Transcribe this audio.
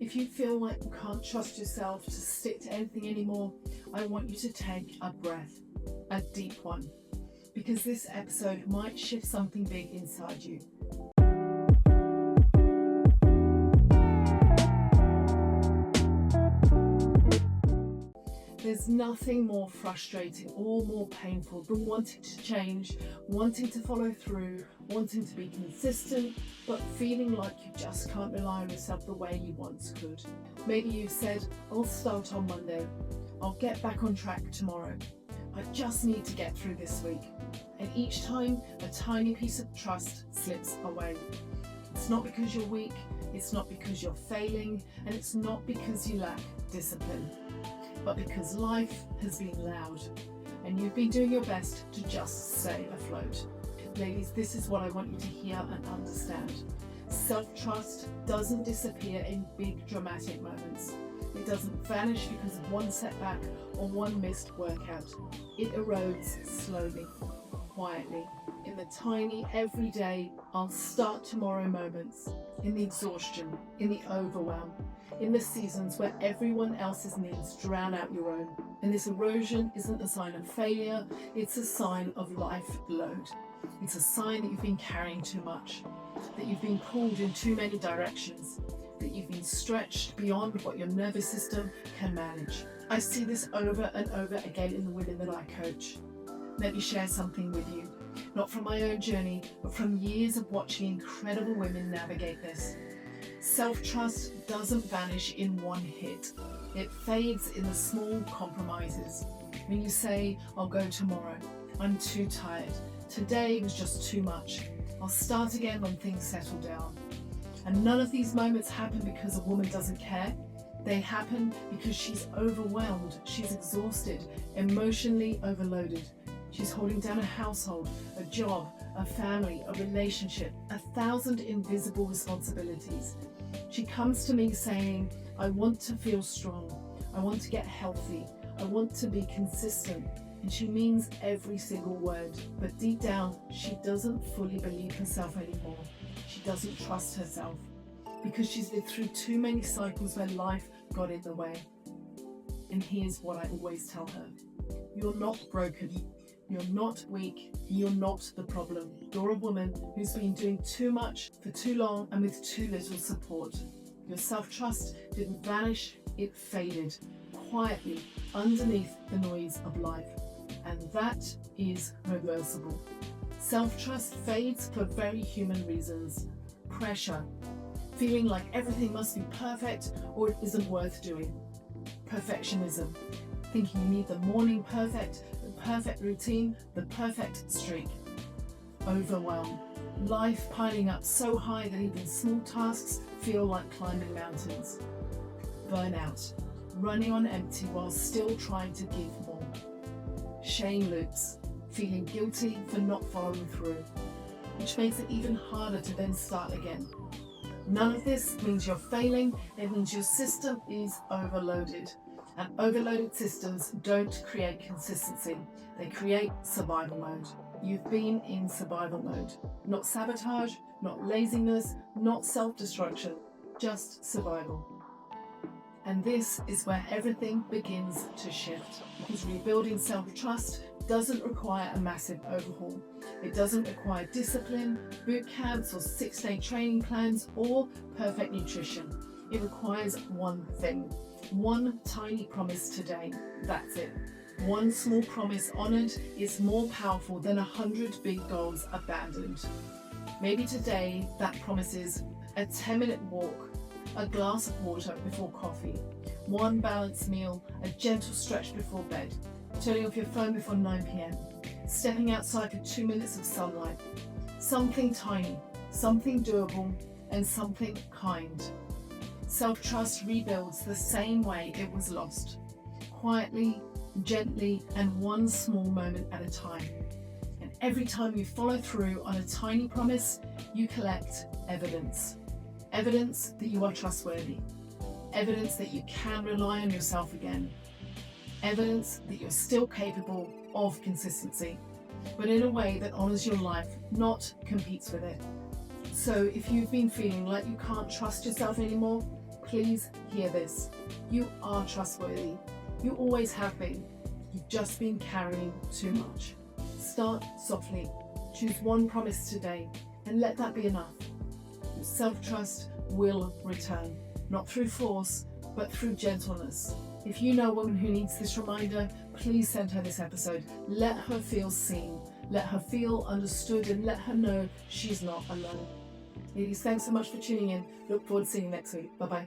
If you feel like you can't trust yourself to stick to anything anymore, I want you to take a breath, a deep one, because this episode might shift something big inside you. There's nothing more frustrating or more painful than wanting to change, wanting to follow through, wanting to be consistent, but feeling like you just can't rely on yourself the way you once could. Maybe you've said, I'll start on Monday, I'll get back on track tomorrow, I just need to get through this week. And each time, a tiny piece of trust slips away. It's not because you're weak, it's not because you're failing, and it's not because you lack discipline, but because life has been loud and you've been doing your best to just stay afloat. Ladies, this is what I want you to hear and understand. Self-trust doesn't disappear in big dramatic moments. It doesn't vanish because of one setback or one missed workout. It erodes slowly, quietly, in the tiny, everyday, I'll start tomorrow moments, in the exhaustion, in the overwhelm, in the seasons where everyone else's needs drown out your own. And this erosion isn't a sign of failure, it's a sign of life load. It's a sign that you've been carrying too much, that you've been pulled in too many directions, that you've been stretched beyond what your nervous system can manage. I see this over and over again in the women that I coach. Let me share something with you, not from my own journey, but from years of watching incredible women navigate this. Self-trust doesn't vanish in one hit. It fades in the small compromises. When you say, I'll go tomorrow, I'm too tired, today was just too much, I'll start again when things settle down. And none of these moments happen because a woman doesn't care. They happen because she's overwhelmed, she's exhausted, emotionally overloaded. She's holding down a household, a job, a family, a relationship, 1,000 invisible responsibilities. She comes to me saying, I want to feel strong, I want to get healthy, I want to be consistent. And she means every single word, but deep down, she doesn't fully believe herself anymore. She doesn't trust herself because she's lived through too many cycles where life got in the way. And here's what I always tell her. You're not broken. You're not weak, you're not the problem. You're a woman who's been doing too much for too long and with too little support. Your self-trust didn't vanish, it faded, quietly, underneath the noise of life. And that is reversible. Self-trust fades for very human reasons. Pressure, feeling like everything must be perfect or it isn't worth doing. Perfectionism, thinking you need the morning perfect, the perfect routine, the perfect streak. Overwhelm, life piling up so high that even small tasks feel like climbing mountains. Burnout, running on empty while still trying to give more. Shame loops, feeling guilty for not following through, which makes it even harder to then start again. None of this means you're failing, it means your system is overloaded. And overloaded systems don't create consistency, they create survival mode. You've been in survival mode. Not sabotage, not laziness, not self-destruction, just survival. And this is where everything begins to shift, because rebuilding self-trust doesn't require a massive overhaul. It doesn't require discipline, boot camps or 6-day training plans or perfect nutrition. It requires one thing. One tiny promise today, that's it. One small promise honored is more powerful than 100 big goals abandoned. Maybe today that promise is a 10-minute walk, a glass of water before coffee, one balanced meal, a gentle stretch before bed, turning off your phone before 9 p.m, stepping outside for 2 minutes of sunlight. Something tiny, something doable, and something kind. Self-trust rebuilds the same way it was lost, quietly, gently, and one small moment at a time. And every time you follow through on a tiny promise, you collect evidence. Evidence that you are trustworthy. Evidence that you can rely on yourself again. Evidence that you're still capable of consistency, but in a way that honors your life, not competes with it. So if you've been feeling like you can't trust yourself anymore, please hear this. You are trustworthy. You always have been. You've just been carrying too much. Start softly. Choose one promise today and let that be enough. Your self-trust will return, not through force, but through gentleness. If you know a woman who needs this reminder, please send her this episode. Let her feel seen. Let her feel understood and let her know she's not alone. Ladies, thanks so much for tuning in. Look forward to seeing you next week. Bye-bye.